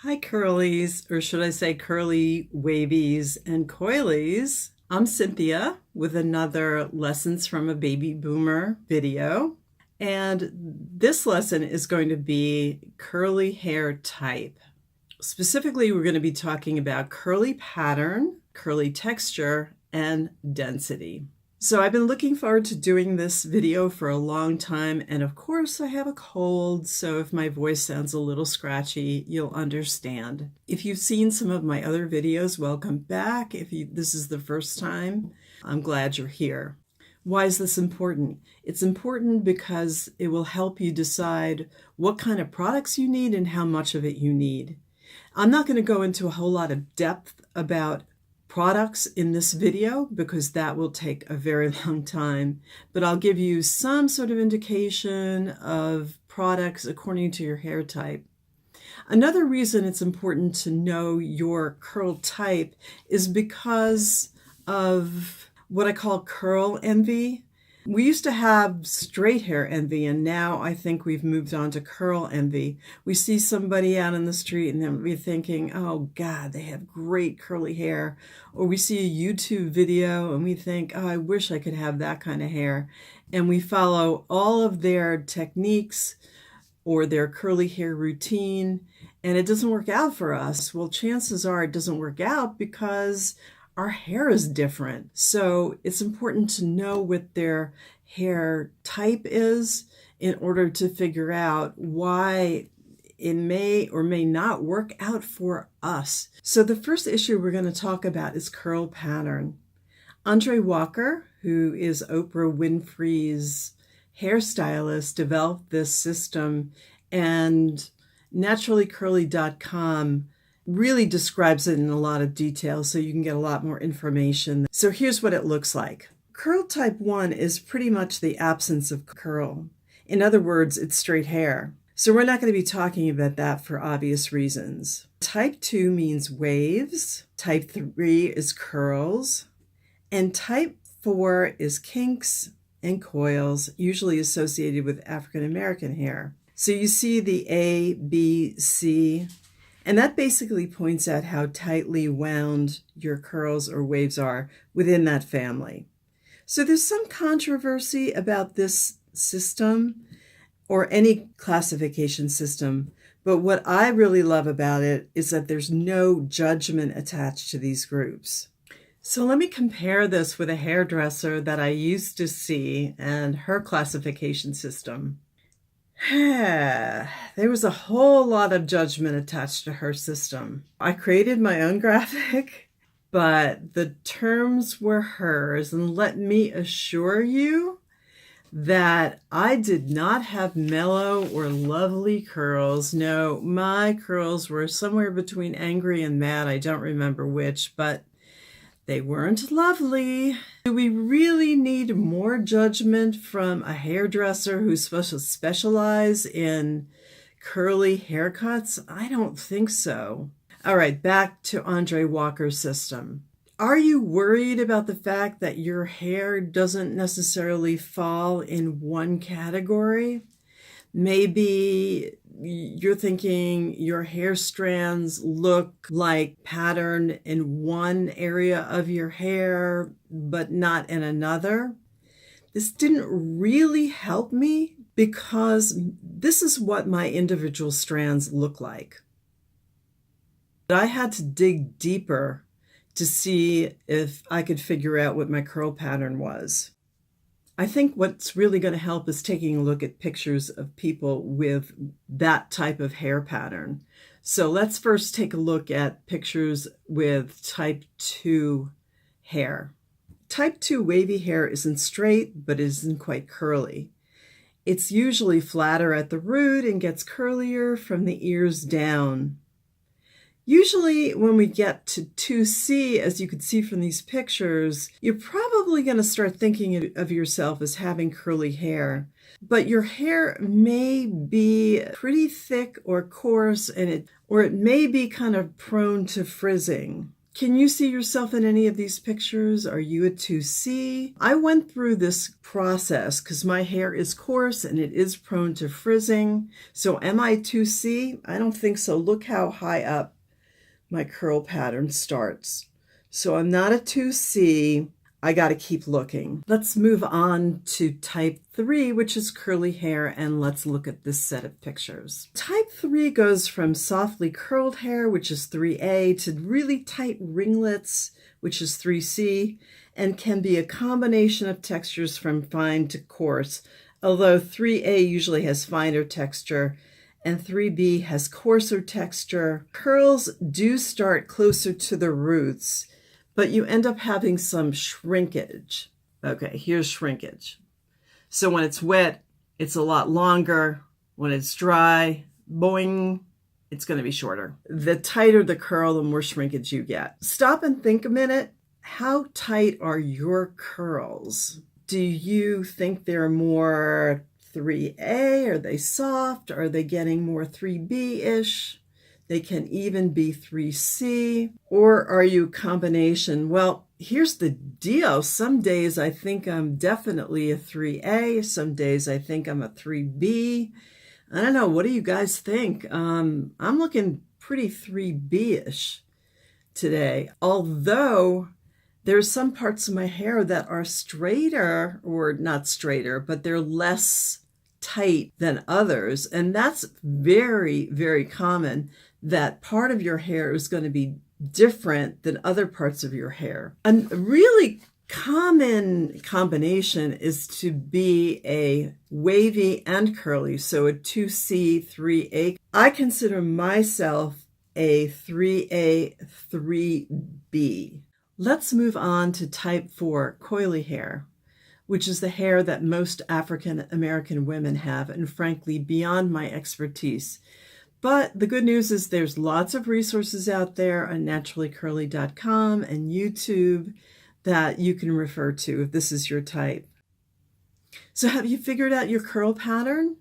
Hi, curlies, or should I say curly wavies and coilies. I'm Cynthia with another Lessons from a Baby Boomer video. And this lesson is going to be curly hair type. Specifically, we're going to be talking about curly pattern, curly texture, and density. So I've been looking forward to doing this video for a long time, and of course I have a cold, so if my voice sounds a little scratchy, you'll understand. If you've seen some of my other videos, welcome back. If this is the first time, I'm glad you're here. Why is this important? It's important because it will help you decide what kind of products you need and how much of it you need. I'm not going to go into a whole lot of depth about products in this video because that will take a very long time, but I'll give you some sort of indication of products according to your hair type. Another reason it's important to know your curl type is because of what I call curl envy. We used to have straight hair envy, and now I think we've moved on to curl envy. We see somebody out in the street and then we're thinking, oh God, they have great curly hair. Or we see a YouTube video and we think, oh, I wish I could have that kind of hair. And we follow all of their techniques or their curly hair routine, and it doesn't work out for us. Well, chances are it doesn't work out because our hair is different. So it's important to know what their hair type is in order to figure out why it may or may not work out for us. So the first issue we're going to talk about is curl pattern. Andre Walker, who is Oprah Winfrey's hairstylist, developed this system, and naturallycurly.com really describes it in a lot of detail so you can get a lot more information. So here's what it looks like. Curl type 1 is pretty much the absence of curl. In other words, it's straight hair. So we're not going to be talking about that for obvious reasons. Type 2 means waves. Type 3 is curls. And type 4 is kinks and coils, usually associated with African American hair. So you see the A, B, C, and that basically points out how tightly wound your curls or waves are within that family. So there's some controversy about this system or any classification system, but what I really love about it is that there's no judgment attached to these groups. So let me compare this with a hairdresser that I used to see and her classification system. There was a whole lot of judgment attached to her system. I created my own graphic, but the terms were hers. And let me assure you that I did not have mellow or lovely curls. No, my curls were somewhere between angry and mad. I don't remember which, but they weren't lovely. Do we really need more judgment from a hairdresser who's supposed to specialize in curly haircuts? I don't think so. All right, back to Andre Walker's system. Are you worried about the fact that your hair doesn't necessarily fall in one category? Maybe you're thinking your hair strands look like pattern in one area of your hair, but not in another. This didn't really help me because this is what my individual strands look like. I had to dig deeper to see if I could figure out what my curl pattern was. I think what's really going to help is taking a look at pictures of people with that type of hair pattern. So let's first take a look at pictures with type 2 hair. Type 2 wavy hair isn't straight, but isn't quite curly. It's usually flatter at the root and gets curlier from the ears down. Usually when we get to 2C, as you can see from these pictures, you're probably going to start thinking of yourself as having curly hair, but your hair may be pretty thick or coarse, or it may be kind of prone to frizzing. Can you see yourself in any of these pictures? Are you a 2C? I went through this process because my hair is coarse and it is prone to frizzing. So am I 2C? I don't think so. Look how high up my curl pattern starts. So I'm not a 2C. I got to keep looking. Let's move on to type 3, which is curly hair, and let's look at this set of pictures. Type 3 goes from softly curled hair, which is 3A, to really tight ringlets, which is 3C, and can be a combination of textures from fine to coarse, although 3A usually has finer texture and 3B has coarser texture. Curls do start closer to the roots, but you end up having some shrinkage. Okay, here's shrinkage. So when it's wet, it's a lot longer. When it's dry, boing, it's going to be shorter. The tighter the curl, the more shrinkage you get. Stop and think a minute. How tight are your curls? Do you think they're more 3A? Are they soft? Are they getting more 3B-ish? They can even be 3C, or are you a combination? Well, here's the deal. Some days I think I'm definitely a 3A. Some days I think I'm a 3B. I don't know. What do you guys think? I'm looking pretty 3B-ish today, although there's some parts of my hair that are straighter, or not straighter, but they're less tight than others. And that's very, very common, that part of your hair is going to be different than other parts of your hair. A really common combination is to be a wavy and curly, so a 2C, 3A. I consider myself a 3A, 3B. Let's move on to type 4, coily hair, which is the hair that most African American women have, and frankly, beyond my expertise. But the good news is there's lots of resources out there on naturallycurly.com and YouTube that you can refer to if this is your type. So have you figured out your curl pattern?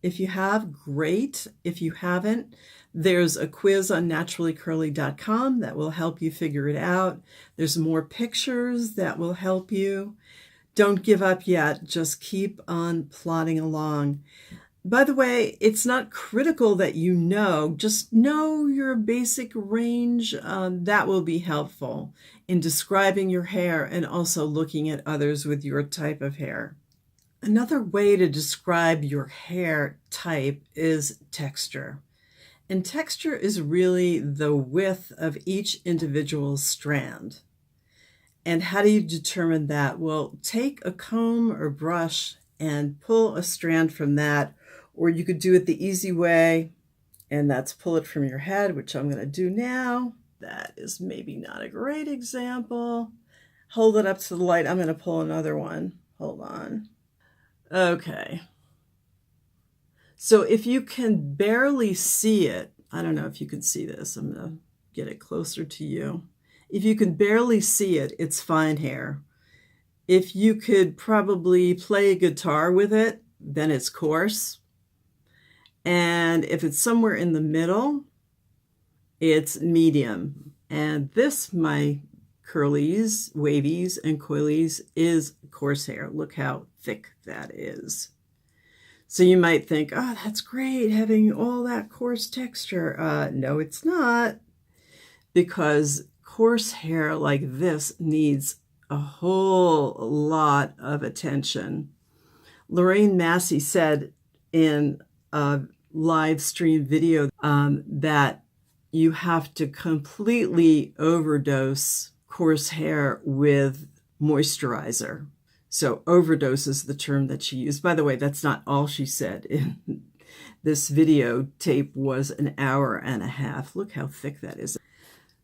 If you have, great. If you haven't, there's a quiz on naturallycurly.com that will help you figure it out. There's more pictures that will help you. Don't give up yet. Just keep on plodding along. By the way, it's not critical that you know. Just know your basic range. That will be helpful in describing your hair and also looking at others with your type of hair. Another way to describe your hair type is texture. And texture is really the width of each individual strand. And how do you determine that? Well, take a comb or brush and pull a strand from that, or you could do it the easy way, and that's pull it from your head, which I'm going to do now. That is maybe not a great example. Hold it up to the light. I'm going to pull another one. Hold on. Okay. So if you can barely see it, I don't know if you can see this. I'm going to get it closer to you. If you can barely see it, it's fine hair. If you could probably play a guitar with it, then it's coarse. And if it's somewhere in the middle, it's medium. And this, my curlies, wavies, and coilies, is coarse hair. Look how thick that is. So you might think, oh, that's great, having all that coarse texture. No, it's not, because coarse hair like this needs a whole lot of attention. Lorraine Massey said in a live stream video that you have to completely overdose coarse hair with moisturizer. So overdose is the term that she used. By the way, that's not all she said. This video tape was an hour and a half. Look how thick that is.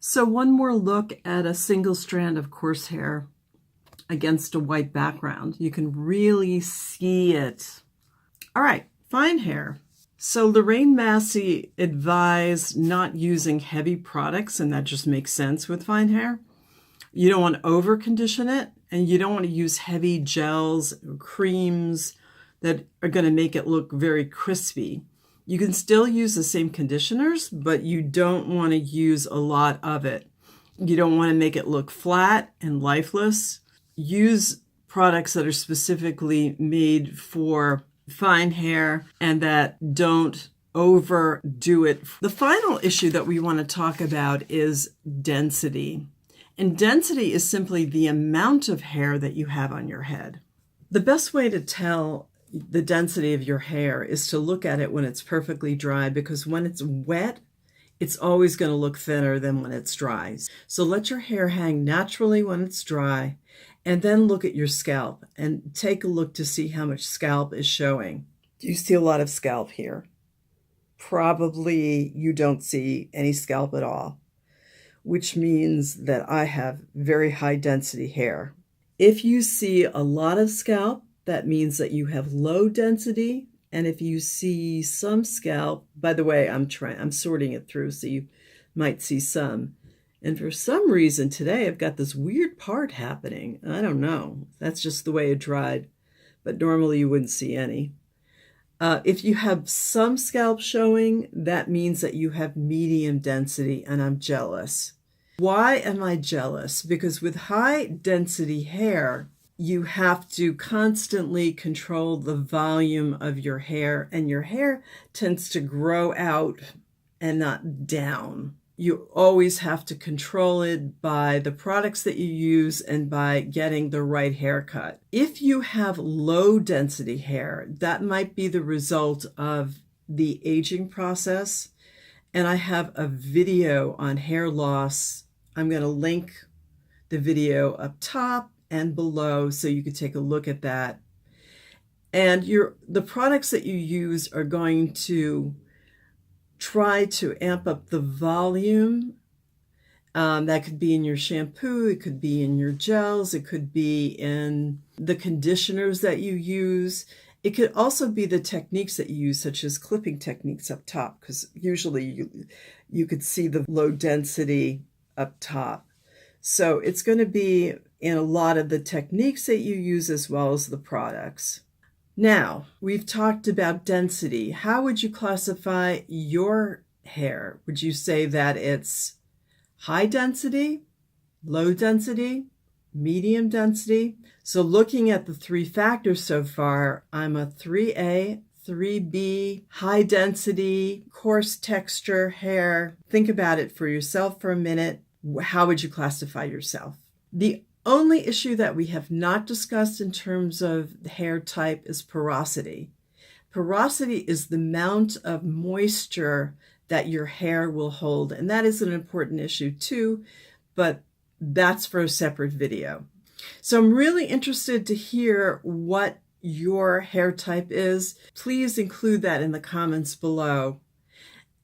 So one more look at a single strand of coarse hair against a white background. You can really see it. All right, fine hair. So Lorraine Massey advised not using heavy products, and that just makes sense with fine hair. You don't want to over condition it, and you don't want to use heavy gels or creams that are going to make it look very crispy. You can still use the same conditioners, but you don't want to use a lot of it. You don't want to make it look flat and lifeless. Use products that are specifically made for fine hair and that don't overdo it. The final issue that we want to talk about is density. And density is simply the amount of hair that you have on your head. The best way to tell the density of your hair is to look at it when it's perfectly dry, because when it's wet, it's always going to look thinner than when it's dry. So let your hair hang naturally when it's dry, and then look at your scalp and take a look to see how much scalp is showing. Do you see a lot of scalp here? Probably you don't see any scalp at all, which means that I have very high density hair. If you see a lot of scalp, that means that you have low density. And if you see some scalp, by the way, I'm sorting it through, so you might see some. And for some reason today, I've got this weird part happening. I don't know. That's just the way it dried. But normally you wouldn't see any. If you have some scalp showing, that means that you have medium density, and I'm jealous. Why am I jealous? Because with high density hair, you have to constantly control the volume of your hair, and your hair tends to grow out and not down. You always have to control it by the products that you use and by getting the right haircut. If you have low density hair, that might be the result of the aging process. And I have a video on hair loss. I'm going to link the video up top and below so you can take a look at that. And the products that you use are going to try to amp up the volume. That could be in your shampoo, it could be in your gels, it could be in the conditioners that you use. It could also be the techniques that you use, such as clipping techniques up top, because usually you could see the low density up top. So it's going to be in a lot of the techniques that you use as well as the products. Now, we've talked about density. How would you classify your hair? Would you say that it's high density, low density, medium density? So looking at the three factors so far, I'm a 3A, 3B, high density, coarse texture hair. Think about it for yourself for a minute. How would you classify yourself? The only issue that we have not discussed in terms of hair type is porosity. Porosity is the amount of moisture that your hair will hold, and that is an important issue too, but that's for a separate video. So I'm really interested to hear what your hair type is. Please include that in the comments below.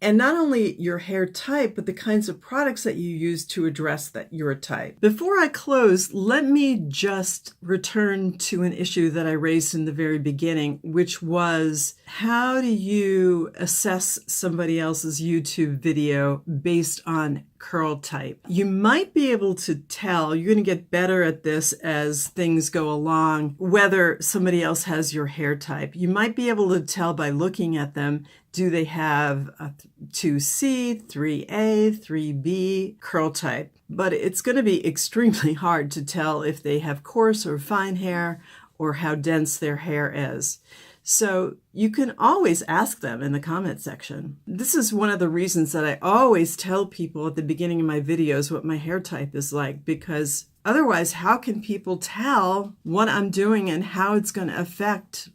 And not only your hair type, but the kinds of products that you use to address your type. Before I close, let me just return to an issue that I raised in the very beginning, which was, how do you assess somebody else's YouTube video based on curl type? You might be able to tell, you're going to get better at this as things go along, whether somebody else has your hair type. You might be able to tell by looking at them. Do they have a 2C, 3A, 3B curl type? But it's going to be extremely hard to tell if they have coarse or fine hair or how dense their hair is. So you can always ask them in the comment section. This is one of the reasons that I always tell people at the beginning of my videos what my hair type is like, because otherwise, how can people tell what I'm doing and how it's going to affect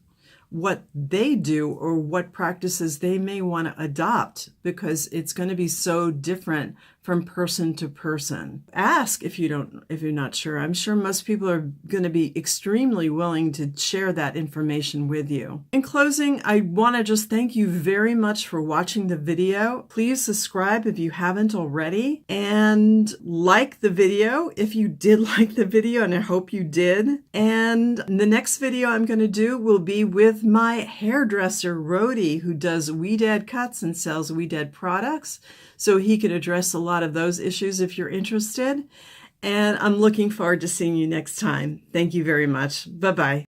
what they do or what practices they may want to adopt, because it's going to be so different from person to person. Ask if you're not sure. I'm sure most people are going to be extremely willing to share that information with you. In closing, I want to just thank you very much for watching the video. Please subscribe if you haven't already, and like the video if you did like the video, and I hope you did. And the next video I'm going to do will be with my hairdresser, Rody, who does Ouidad cuts and sells Ouidad products. So he can address a lot of those issues if you're interested. And I'm looking forward to seeing you next time. Thank you very much. Bye-bye.